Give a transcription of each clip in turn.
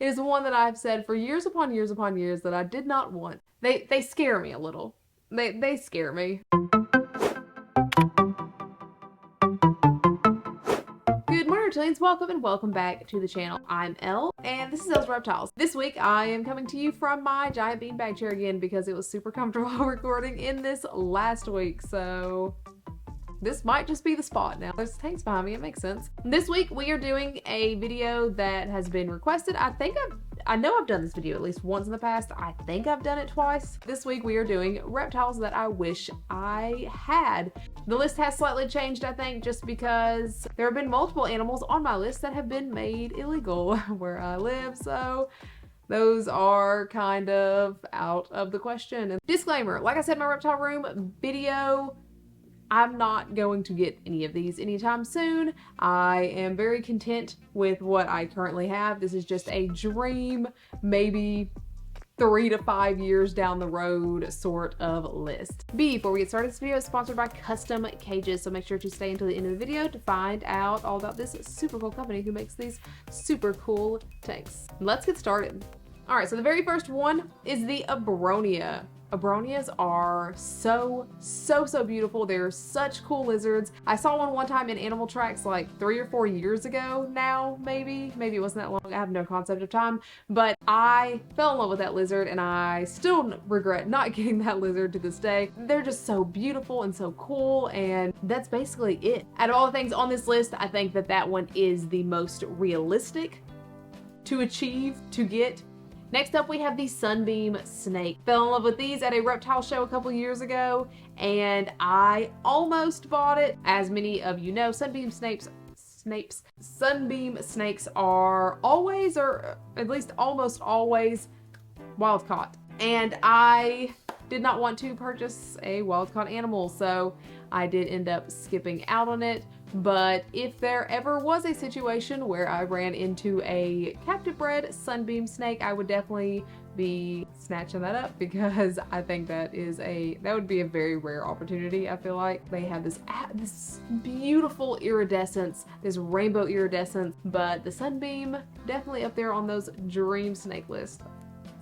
It is one that I've said for years upon years upon years that I did not want. They scare me a little. They scare me. Good morning, Reptilians. Welcome and welcome back to the channel. I'm Elle, and this is Elle's Reptiles. This week, I am coming to you from my giant beanbag chair again because it was super comfortable recording in this last week, so this might just be the spot now. There's tanks behind me, it makes sense. This week, we are doing a video that has been requested. I know I've done this video at least once in the past. I think I've done it twice. This week we are doing reptiles that I wish I had. The list has slightly changed, I think, just because there have been multiple animals on my list that have been made illegal where I live, so those are kind of out of the question. And disclaimer, like I said in my reptile room video, I'm not going to get any of these anytime soon. I am very content with what I currently have. This is just a dream, maybe 3 to 5 years down the road sort of list. Before we get started, this video is sponsored by Custom Cages, so make sure to stay until the end of the video to find out all about this super cool company who makes these super cool tanks. Let's get started. All right, so the very first one is the Abronia. Abronias are so beautiful. They're such cool lizards. I saw one time in Animal Tracks like 3 or 4 years ago now, maybe it wasn't that long. I have no concept of time, but I fell in love with that lizard and I still regret not getting that lizard to this day. They're just so beautiful and so cool, and that's basically it. Out of all the things on this list, I think that one is the most realistic to achieve, to get. Next up, we have the Sunbeam Snake. Fell in love with these at a reptile show a couple years ago, and I almost bought it. As many of you know, Sunbeam Snakes are always, or at least almost always, wild caught. And I did not want to purchase a wild caught animal, so I did end up skipping out on it. But if there ever was a situation where I ran into a captive bred Sunbeam Snake, I would definitely be snatching that up because I think that would be a very rare opportunity. I feel like they have this beautiful iridescence, this rainbow iridescence, but the Sunbeam definitely up there on those dream snake list.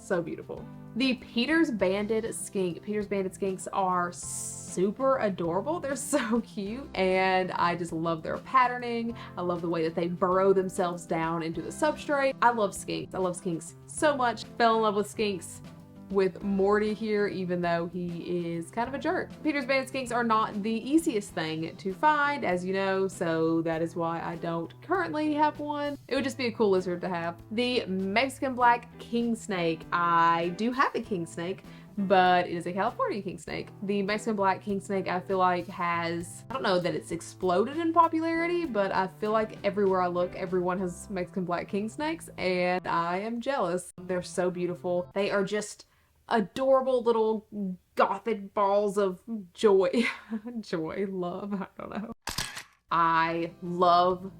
So beautiful. The Peter's Banded Skink. Peter's Banded Skinks are super adorable. They're so cute, and I just love their patterning. I love the way that they burrow themselves down into the substrate. I love skinks. I love skinks so much. Fell in love with skinks with Morty here, even though he is kind of a jerk. Peter's Banded Skinks are not the easiest thing to find, as you know, so that is why I don't currently have one. It would just be a cool lizard to have. The Mexican Black Kingsnake. I do have a Kingsnake, but it is a California Kingsnake. The Mexican Black Kingsnake, I feel like I don't know that it's exploded in popularity, but I feel like everywhere I look, everyone has Mexican Black Kingsnakes, and I am jealous. They're so beautiful. They are just adorable little gothic balls of joy. Love, I don't know. I love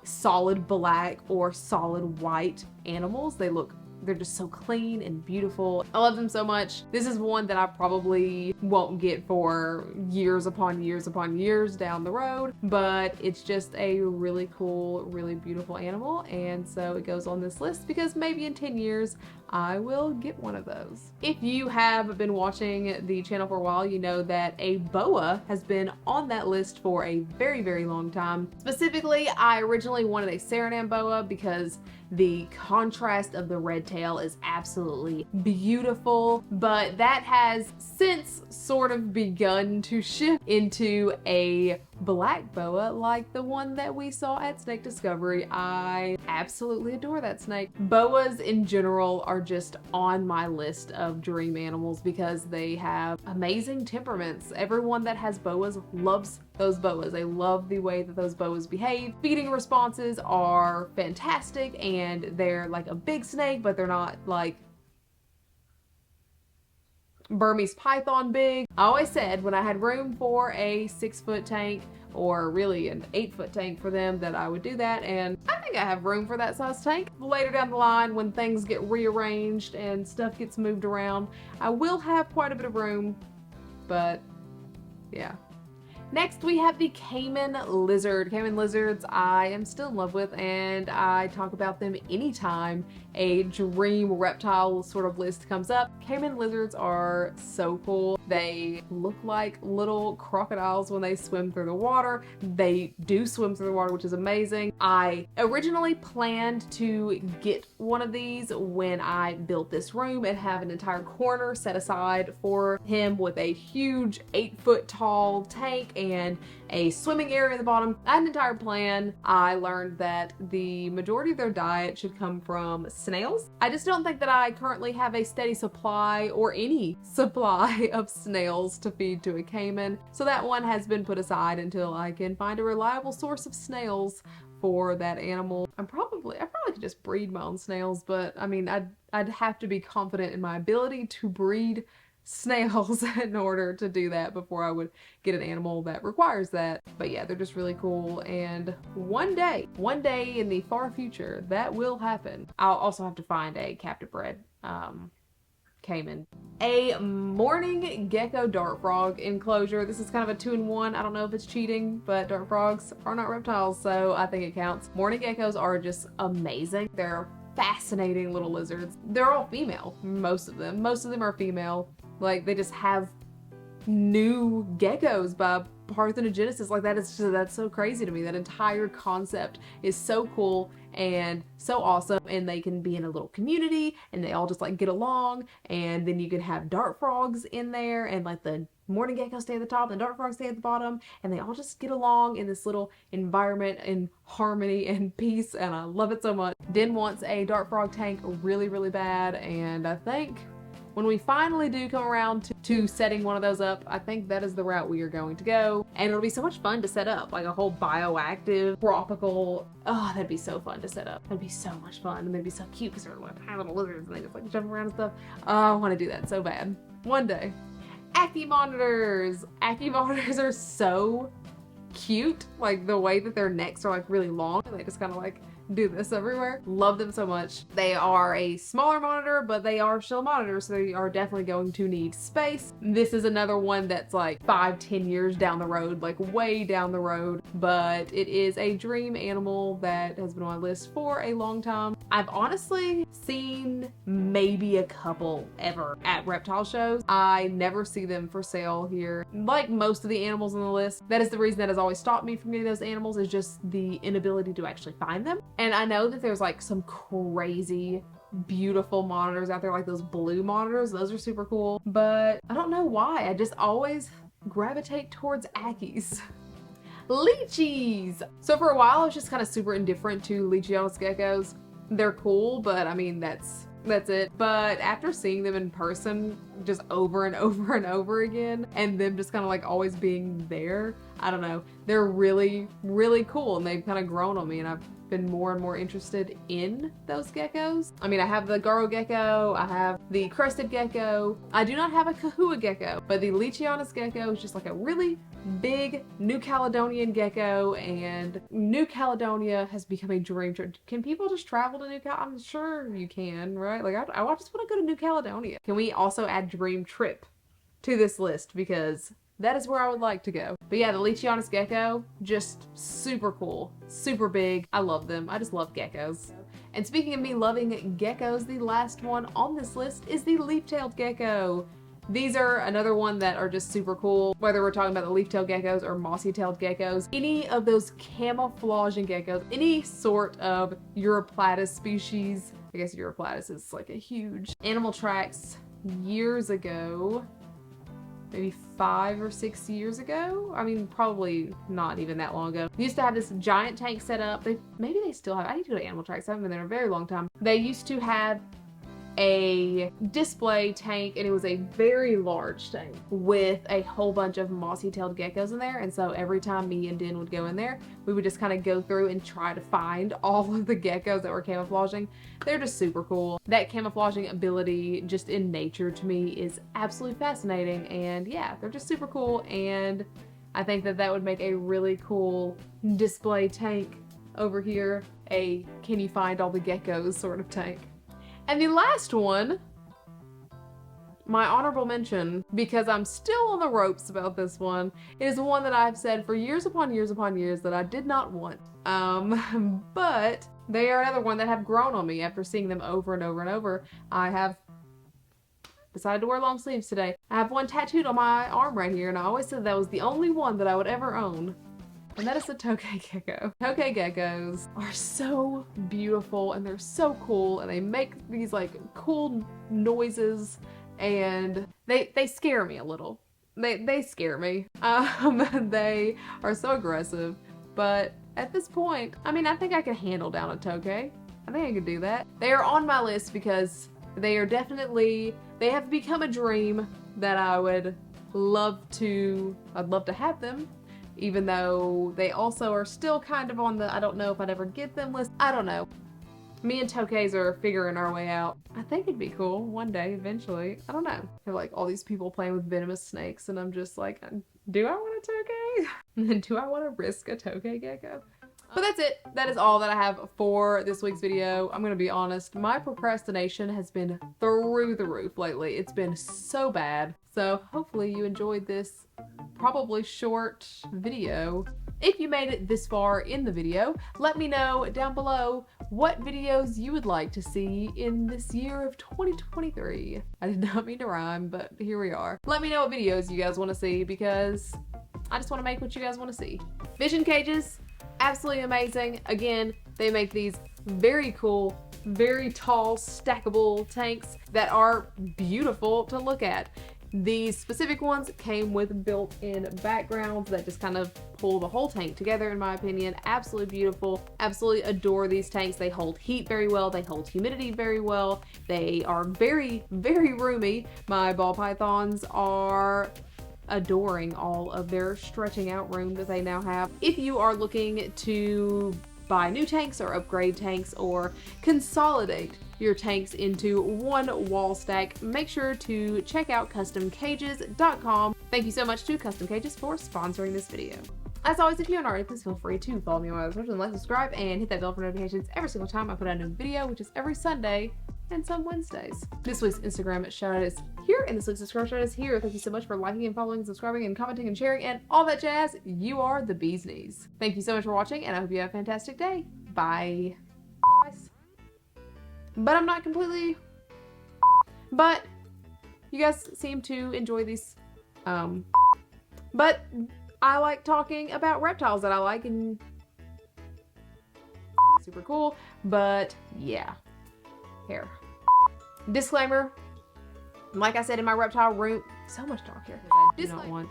solid black or solid white animals. They're just so clean and beautiful. I love them so much. This is one that I probably won't get for years upon years upon years down the road, but it's just a really cool, really beautiful animal, and so it goes on this list because maybe in 10 years I will get one of those. If you have been watching the channel for a while, you know that a boa has been on that list for a very long time. Specifically, I originally wanted a Suriname boa because the contrast of the red tail is absolutely beautiful, but that has since sort of begun to shift into a black boa like the one that we saw at Snake Discovery. I absolutely adore that snake. Boas in general are just on my list of dream animals because they have amazing temperaments. Everyone that has boas loves those boas. They love the way that those boas behave. Feeding responses are fantastic, and they're like a big snake, but they're not like Burmese python big. I always said when I had room for a 6-foot tank, or really an 8-foot tank for them, that I would do that, and I think I have room for that size tank. Later down the line, when things get rearranged and stuff gets moved around, I will have quite a bit of room, but yeah. Next, we have the Caiman Lizard. Caiman Lizards I am still in love with, and I talk about them anytime a dream reptile sort of list comes up. Caiman Lizards are so cool. They look like little crocodiles when they swim through the water. They do swim through the water, which is amazing. I originally planned to get one of these when I built this room and have an entire corner set aside for him with a huge 8-foot tall tank and a swimming area at the bottom. I had an entire plan. I learned that the majority of their diet should come from snails. I just don't think that I currently have a steady supply or any supply of snails to feed to a caiman. So that one has been put aside until I can find a reliable source of snails for that animal. I probably could just breed my own snails, but I mean, I'd have to be confident in my ability to breed snails in order to do that before I would get an animal that requires that. But yeah, they're just really cool, and one day in the far future, that will happen. I'll also have to find a captive bred caiman. A Mourning Gecko dart frog enclosure. This is kind of a 2-in-1. I don't know if it's cheating, but dart frogs are not reptiles, so I think it counts. Mourning geckos are just amazing. They're fascinating little lizards. They're all female, most of them. Most of them are female. Like, they just have new geckos by parthenogenesis. Like, that's so crazy to me. That entire concept is so cool and so awesome, and they can be in a little community and they all just like get along, and then you can have dart frogs in there, and like the mourning geckos stay at the top and the dart frogs stay at the bottom, and they all just get along in this little environment in harmony and peace, and I love it so much. Den wants a dart frog tank really, really bad, and I think when we finally do come around to setting one of those up, I think that is the route we are going to go. And it'll be so much fun to set up, like a whole bioactive, tropical, oh, that'd be so fun to set up. That'd be so much fun, and they'd be so cute because they're like tiny little lizards and they just like jump around and stuff. Oh, I want to do that so bad. One day. Ackie Monitors. Ackie Monitors are so cute. Like the way that their necks are like really long and they just kind of like do this everywhere. Love them so much. They are a smaller monitor, but they are still a monitor, so they are definitely going to need space. This is another one that's like 5-10 years down the road, like way down the road, but it is a dream animal that has been on my list for a long time. I've honestly seen maybe a couple ever at reptile shows. I never see them for sale here. Like most of the animals on the list, that is the reason that has always stopped me from getting those animals, is just the inability to actually find them. And I know that there's like some crazy beautiful monitors out there, like those blue monitors. Those are super cool, but I don't know why. I just always gravitate towards Ackies. Leachies! So for a while I was just kind of super indifferent to Leachie geckos. They're cool, but I mean, that's it. But after seeing them in person just over and over and over again, and them just kind of like always being there, I don't know, they're really, really cool, and they've kind of grown on me, and I've been more and more interested in those geckos. I mean, I have the Garo gecko, I have the crested gecko. I do not have a Kahua gecko, but the Leachie gecko is just like a really big New Caledonian gecko, and New Caledonia has become a dream trip. Can people just travel to New Caledonia? I'm sure you can, right? Like, I just want to go to New Caledonia. Can we also add dream trip to this list, because that is where I would like to go. But yeah, the Leachie gecko, just super cool, super big. I love them. I just love geckos. And speaking of me loving geckos, the last one on this list is the leaf-tailed gecko. These are another one that are just super cool, whether we're talking about the leaf-tailed geckos or mossy-tailed geckos. Any of those camouflaging geckos, any sort of Europlatus species. I guess Europlatus is like a huge animal tracks years ago. Maybe 5 or 6 years ago. I mean, probably not even that long ago. They used to have this giant tank set up. Maybe they still have. I need to go to Animal Tracks. I haven't been there in a very long time. They used to have a display tank, and it was a very large tank with a whole bunch of mossy-tailed geckos in there. And so every time me and Den would go in there, we would just kind of go through and try to find all of the geckos that were camouflaging. They're just super cool. That camouflaging ability just in nature to me is absolutely fascinating, and yeah, they're just super cool, and I think that that would make a really cool display tank over here. A can you find all the geckos sort of tank. And the last one my honorable mention, because I'm still on the ropes about this one, is one that I've said for years upon years upon years that I did not want. But they are another one that have grown on me after seeing them over and over and over. I have decided to wear long sleeves today. I have one tattooed on my arm right here, and I always said that was the only one that I would ever own. And that is a tokay gecko. Tokay geckos are so beautiful and they're so cool, and they make these like cool noises, and they scare me a little. They scare me. They are so aggressive, but at this point, I mean, I think I can handle down a tokay. I think I can do that. They are on my list because they are definitely, they have become a dream that I'd love to have them. Even though they also are still kind of on the I don't know if I'd ever get them list. I don't know. Me and tokays are figuring our way out. I think it'd be cool one day, eventually. I don't know. I have like all these people playing with venomous snakes, and I'm just like, do I want a tokay? Do I want to risk a tokay gecko? But that's it. That is all that I have for this week's video. I'm gonna be honest, my procrastination has been through the roof lately. It's been so bad. So hopefully you enjoyed this probably short video. If you made it this far in the video, let me know down below what videos you would like to see in this year of 2023. I did not mean to rhyme, but here we are. Let me know what videos you guys want to see, because I just want to make what you guys want to see. Vision cages, absolutely amazing. Again, they make these very cool, very tall, stackable tanks that are beautiful to look at. These specific ones came with built-in backgrounds that just kind of pull the whole tank together, in my opinion. Absolutely beautiful. Absolutely adore these tanks. They hold heat very well. They hold humidity very well. They are very, very roomy. My ball pythons are adoring all of their stretching out room that they now have. If you are looking to buy new tanks or upgrade tanks or consolidate your tanks into one wall stack, make sure to check out customcages.com. Thank you so much to Custom Cages for sponsoring this video. As always, if you haven't already, please feel free to follow me on my other socials, like, subscribe, and hit that bell for notifications every single time I put out a new video, which is every Sunday and some Wednesdays. This week's Instagram shout out is here, and this week's subscribe shout out is here. Thank you so much for liking and following, subscribing, and commenting and sharing, and all that jazz. You are the bee's knees. Thank you so much for watching, and I hope you have a fantastic day. Bye. But I'm not completely, but you guys seem to enjoy these, but I like talking about reptiles that I like, and super cool, but yeah, here. Disclaimer, like I said in my reptile room, so much dark here. I do not want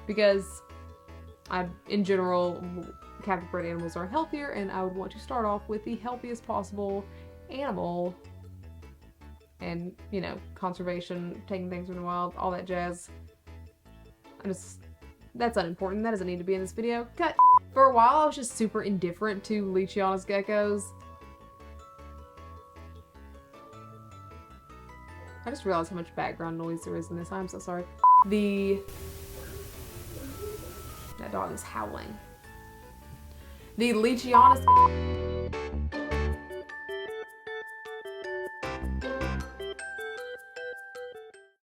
because in general, captive bred animals are healthier, and I would want to start off with the healthiest possible animal, and you know, conservation, taking things from the wild, all that jazz. That's unimportant. That doesn't need to be in this video. Cut. For a while I was just super indifferent to Leachie geckos. I just realized how much background noise there is in this. I'm so sorry. That dog is howling. The Leachie